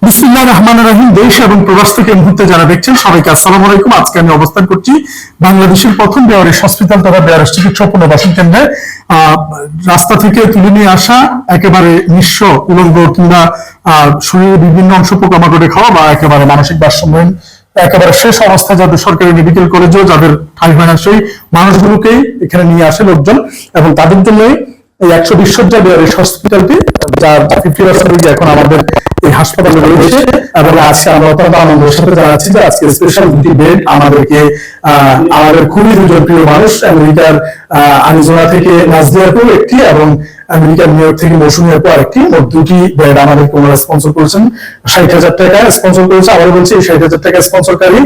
বিসমিল্লাহির রহমানির রহিম। দেশ এবং প্রবাস থেকে এই মুহূর্তে যারা দেখছেন সবাইকে আসসালামু আলাইকুম। আজকে আমি অবস্থান করছি বাংলাদেশের প্রথম বেয়ারিশ হসপিটাল তথা বেয়ারিশ চিকিৎসা পুনর্বাসন কেন্দ্রে। রাস্তা থেকে তুলে নিয়ে আসা একেবারে নিঃস্ব, উলঙ্গ কিংবা শরীরের বিভিন্ন অংশ পোকামাকড়ে খাওয়া বা একেবারে মানসিক ভারসাম্যহীন একেবারে শেষ অবস্থা যাদের সরকারি মেডিকেল কলেজেও যাদের ঠাঁই হয় না সেই মানুষগুলোকেই এখানে নিয়ে আসে লোকজন, এবং তাদের জন্যই এই 120 শয্যার বেয়ারিশ হসপিটালটি, যার 50% রোগী এখন আমাদের এই হাসপাতালে রয়েছে। এবং আজকে আমরা অত্যন্ত আনন্দের সাথে জানাচ্ছি যে আজকে স্পেশাল দুটি বেড আমাদেরকে আমাদের খুবই দুজন প্রিয় মানুষ, আমেরিকার আরিজোনা থেকে নাজদিয়া আপু একটি এবং আমেরিকার নিউ ইয়র্ক থেকে মৌসুমী আপু আরেকটি, মোট দুটি বেড আমাদেরকে ওনারা স্পন্সর করেছেন। 60,000 টাকা স্পন্সর করেছে। আবার বলছি, এই 60,000 টাকা স্পন্সরকারী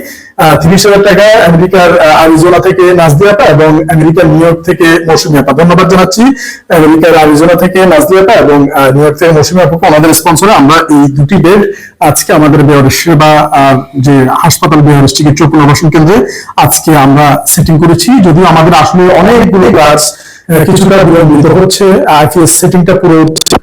30,000 টাকা আমেরিকার আরিজোনা থেকে নাজদিয়া আপা এবং আমেরিকার নিউ ইয়র্ক থেকে মৌসুমী আপা। ধন্যবাদ জানাচ্ছি আমেরিকার আরিজোনা থেকে নাজদিয়া আপা এবং নিউ ইয়র্ক থেকে মৌসুমী আপুকে। আমাদের স্পন্সরে আমরা এই দুটি বেড আজকে আমাদের বেয়ারিশ সেবা যে হাসপাতাল বেয়ারিশ চিকিৎসা পুনর্বাসন কেন্দ্রে আজকে আমরা সেটিং করেছি। যদিও আমাদের আসলে অনেকগুলো কাজ কিছুটা বিলম্বিত হচ্ছে, আইপিএস সেটিংটা পুরো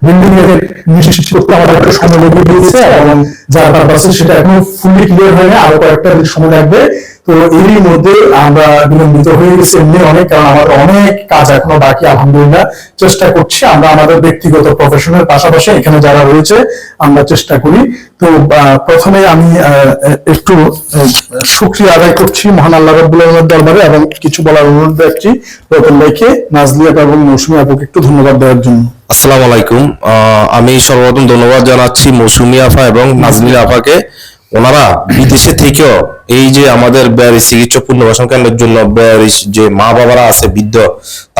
বিল্ডিং এর নিশ্চিত করতে আমাদের একটা সময় লেগে দিয়েছে এবং যার পারপাসে সেটা এখনো ফুললি ক্লিয়ার হয়নি, আরো কয়েকটা সময় লাগবে। তো এরই মধ্যে আমরা বিলম্বিত হয়ে গেছি এমনি অনেক, কারণ আমাদের অনেক কাজ এখনো বাকি। আলহামদুলিল্লাহ চেষ্টা করছি আমরা আমাদের ব্যক্তিগত প্রফেশনের পাশাপাশি এখানে যারা রয়েছে আমরা চেষ্টা করি। তো প্রথমে আমি একটু শুকরিয়া আদায় করছি মহান আল্লাহ রাব্বুল আলামিনের দরবারে এবং কিছু বলার অনুরোধ রাখছি রতন ভাইকে, নাজলিয়া এবং মৌসুমী আপুকে একটু ধন্যবাদ দেওয়ার জন্য। আসসালামু আলাইকুম। আমি সর্বপ্রথম ধন্যবাদ জানাচ্ছি মৌসুমী আফা এবং নাজলিয়া আফাকে। ওনারা বিদেশে থেকেও এই যে আমাদের বেয়ারিশ চিকিৎসা পুনর্বাসন কেন্দ্রের জন্য বেয়ারিশ যে মা বাবারা আছে বৃদ্ধ,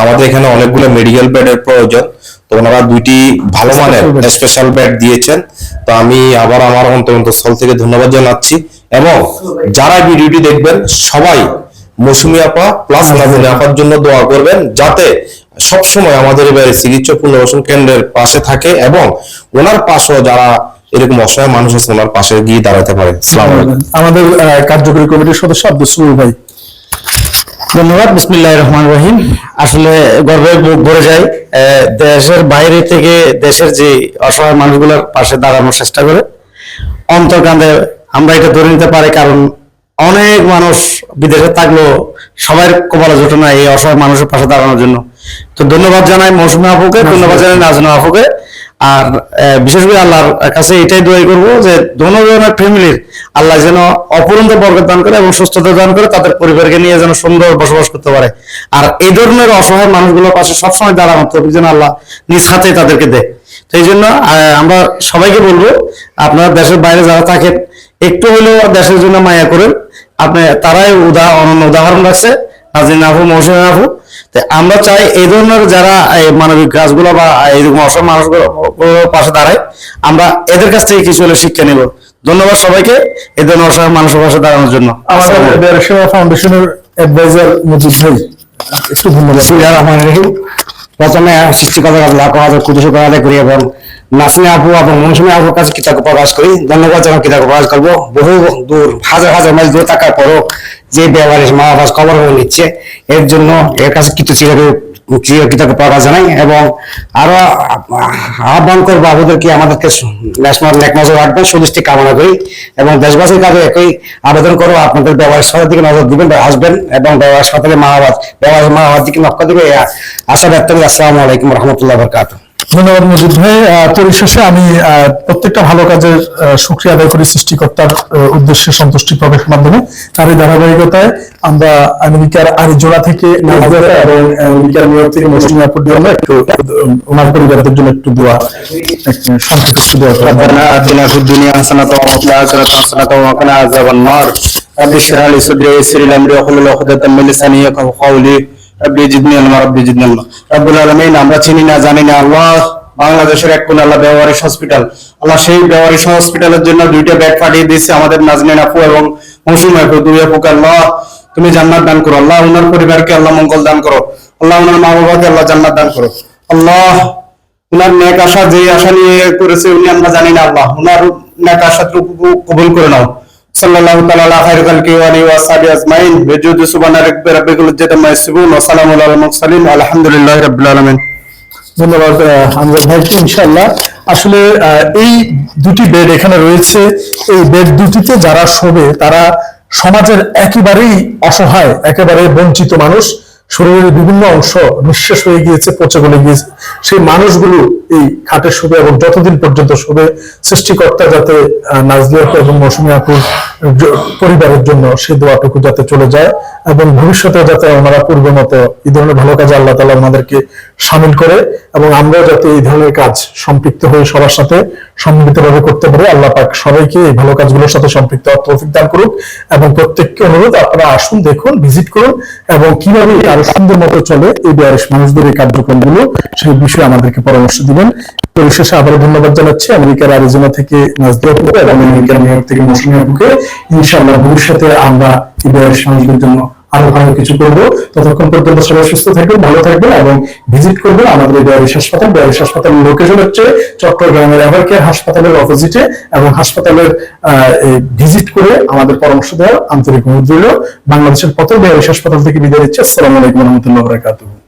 আমাদের এখানে অনেকগুলো মেডিকেল বেডের প্রয়োজন, তো ওনারা দুইটি ভালো মানের স্পেশাল বেড দিয়েছেন। তো আমি আবার আমার অন্তঃস্থল থেকে ধন্যবাদ জানাচ্ছি। এবং যারা ভিডিওটি দেখবেন সবাই মৌসুমী আপা প্লাস নাজলিয়া আপার জন্য দোয়া করবেন, যাতে সবসময় আমাদের বেয়ারিশ চিকিৎসা পুনর্বাসন কেন্দ্রের পাশে থাকে এবং ওনার পাশেও যারা এরকম অসহায় মানুষ আছে ওনার পাশে গিয়ে দাঁড়াতে পারে। আমাদের কার্যকরী কমিটির সদস্য আব্দুল সুবুল ভাই। ধন্যবাদ। বিসমিল্লাহির রহমানির রহিম। আসলে গর্বে বুক ভরে যায়, দেশের বাইরে থেকে দেশের যে অসহায় মানুষগুলোর পাশে দাঁড়ানোর চেষ্টা করে অন্তর কাঁদে আমরা এটা ধরে নিতে পারি, কারণ অনেক মানুষ বিদেশে থাকলেও সবাই কপালে জোটে না এই অসহায় মানুষের পাশে দাঁড়ানোর জন্য। তো ধন্যবাদ জানাই মৌসুমী আপুকে, ধন্যবাদ জানাই নাজনা আপুকে। আর বিশেষ করে আল্লাহর কাছে এটাই দোয়া করবো যে দোনোজনের ফ্যামিলির আল্লাহ যেন অপরন্ত বরকত দান করে এবং সুস্থতা দান করে, তাদের পরিবারকে নিয়ে যেন সুন্দর বসবাস করতে পারে। আর এই ধরনের অসহায় মানুষগুলোর পাশে সবসময় দাঁড়ানো তো যেন আল্লাহ নিজ হাতে তাদেরকে দেয়। তো এই জন্য আমরা সবাইকে বলবো, আপনারা দেশের বাইরে যারা থাকেন একটু হলেও দেশের জন্য মায়া করেন। আপনি তারাই অনন্য উদাহরণ রাখছে নাজনীন আপু, মৌসুমী আপু। আমরা চাই এই ধরনের যারা মানবিক কাজগুলো বা এইরকম অসহায় মানুষগুলো পাশে দাঁড়ায়, আমরা এদের কাছ থেকে কিছু হলে শিক্ষা নেব। ধন্যবাদ সবাইকে এই ধরনের অসহায় মানুষের পাশে দাঁড়ানোর জন্য। আমাদের বেয়ারিশ সেবা ফাউন্ডেশনের অ্যাডভাইজার মজিদ ভাই একটু ধন্যবাদ। বিসমিল্লাহির রহমানির রহিম। প্রথমে সৃষ্টিকর্তা আল্লাহকে হাজার কোটি শুকর আদায় করি এবং নাজনীন আপু এবং মৌসুমী আপুর কাছে কৃতজ্ঞতা প্রকাশ করি। ধন্যবাদ জানাই, কৃতজ্ঞতা প্রকাশ করবো। বহু দূর হাজার হাজার মাইল দূরে থাকার পরও যে বেয়ারিশ মা বাবা খবর হয়ে নিচ্ছে, এর জন্য এর কাছে কৃতজ্ঞতা প্রকাশ জানাই। এবং আরো আহ্বান করবো আপনাদেরকে আমাদেরকে ন্যাশনাল নেক নজর রাখবেন, সুদৃষ্টি কামনা করি। এবং দেশবাসীর কাছে একই আবেদন করবো, আপনাদের ব্যবহার দিকে নজর দিবেন, আসবেন এবং ব্যবহার হাসপাতালে মা বাবার দিকে লক্ষ্য দিবে আশা ব্যক্ত করি। আসসালামু আলাইকুম রহমতুল্লাহ বরকাত। ধন্যবাদ মজিদ ভাই। পরিশেষে আমি প্রত্যেকটা ভালো কাজের শুকরিয়া আদায় করি সৃষ্টিকর্তার উদ্দেশ্যে সন্তুষ্টি প্রকাশের মাধ্যমে। তার এই ধারাবাহিকতায় আমরা আমেরিকার আরিজোনা থেকে নাজদিয়া এবং আমেরিকার নিউ ইয়র্ক থেকে মৌসুমী আপুর জন্য একটু ওনার পরিবারদের জন্য একটু দোয়া, সংক্ষিপ্ত একটু দোয়া করি। ربنا آتنا في الدنيا حسنة وفي الآخرة حسنة وقنا عذاب النار رب اشرح لي صدري ويسر لي أمري واحلل عقدة من لساني يفقهوا قولي রব্বি জিদনি ইলমা রব্বি জিদনি ইলমা। রব্বুল আলামিন, আমরা চিনি না জানি না আল্লাহ, বাংলাদেশের এক কোণে আল্লাহ বেয়ারিশ হসপিটাল, আল্লাহ সেই বেয়ারিশ হসপিটালের জন্য দুইটা বেড পাঠিয়ে দিয়েছে আমাদের নাজনীন আপু এবং মৌসুমী আপু, দুই আপুকে আল্লাহ তুমি জান্নাত দান করো। আল্লাহ ওনার পরিবারকে আল্লাহ মঙ্গল দান করো। আল্লাহ ওনার মা বাবাকে আল্লাহ জান্নাত দান করো। আল্লাহ ওনার নেক আশা যে আশা নিয়ে করেছে উনি আমরা জানি না, আল্লাহ ওনার নেক আশাটুকু কবুল করে নাও। সাল্লাল্লাহু তাআলা আলা খায়রিল খালকি ওয়া আলিহি ওয়া সাহবিহি আজমাইন বিজুদি সুবহানা রাব্বিকা রাব্বিল ইজ্জাতি আম্মা ইয়াসিফুন ওয়া সালামুন আলাল মুরসালিন আলহামদুলিল্লাহি রাব্বিল আলামিন। ধন্যবাদ আমজাদ ভাইকে। ইনশাআল্লাহ আসলে এই দুটি বেড এখানে রয়েছে, এই বেড দুটিতে যারা শোবে তারা সমাজের একেবারেই অসহায়, একেবারে বঞ্চিত মানুষ, শরীরের বিভিন্ন অংশ নিঃশেষ হয়ে গিয়েছে, পচে গলে গিয়েছে, সেই মানুষগুলো এই খাটে শোবে এবং যতদিন পর্যন্ত শোবে সৃষ্টিকর্তা যাতে নাজলিয়া আপু এবং মৌসুমী আপুর পরিবারের জন্য সেই দোয়াটুকু যাতে চলে যায় এবং ভবিষ্যতে যাতে ওনারা পূর্বের মতো এই ধরনের ভালো কাজে আল্লাহ তাআলা ওনাদেরকে সামিল করে এবং আমরাও যাতে এই ধরনের কাজ সম্পৃক্ত হয়ে সবার সাথে সম্মিলিতভাবে করতে পারি। আল্লাহ পাক সবাইকে এই ভালো কাজগুলোর সাথে সম্পৃক্ত হওয়ার তৌফিক দান করুক এবং প্রত্যেককে অনুরোধ আপনারা আসুন, দেখুন, ভিজিট করুন এবং কিভাবে আরো সুন্দর মতো চলে এই বেয়ারিশ মানুষদের এই কার্যক্রমগুলো সেই বিষয়ে আমাদেরকে পরামর্শ দিবেন। পরিশেষে আবারও ধন্যবাদ জানাচ্ছি আমেরিকার অ্যারিজোনা থেকে নাজদিয়া আপুকে এবং আমেরিকার নিউ ইয়র্ক থেকে মৌসুমী আপুকে। ইনশাআল্লাহ ভবিষ্যতে আমরা এই বেয়ারিশ মানুষদের জন্য আরো ভালো কিছু করবো। ততক্ষণ পর্যন্ত সবাই সুস্থ থাকবেন, ভালো থাকবেন এবং ভিজিট করবেন আমাদের এই বেয়ারিশ হাসপাতাল। বেয়ারিশ হাসপাতালের লোকেশন হচ্ছে চট্টগ্রামের এভারকেয়ার হাসপাতালের অপোজিটে এবং হাসপাতালের ভিজিট করে আমাদের পরামর্শ দেওয়ার আন্তরিক অনুরোধ রইল। বাংলাদেশের প্রথম বেয়ারিশ হাসপাতাল থেকে বিদায় নিচ্ছি। আসসালামু আলাইকুম ওয়া রাহমাতুল্লাহি ওয়া বারাকাতুহু।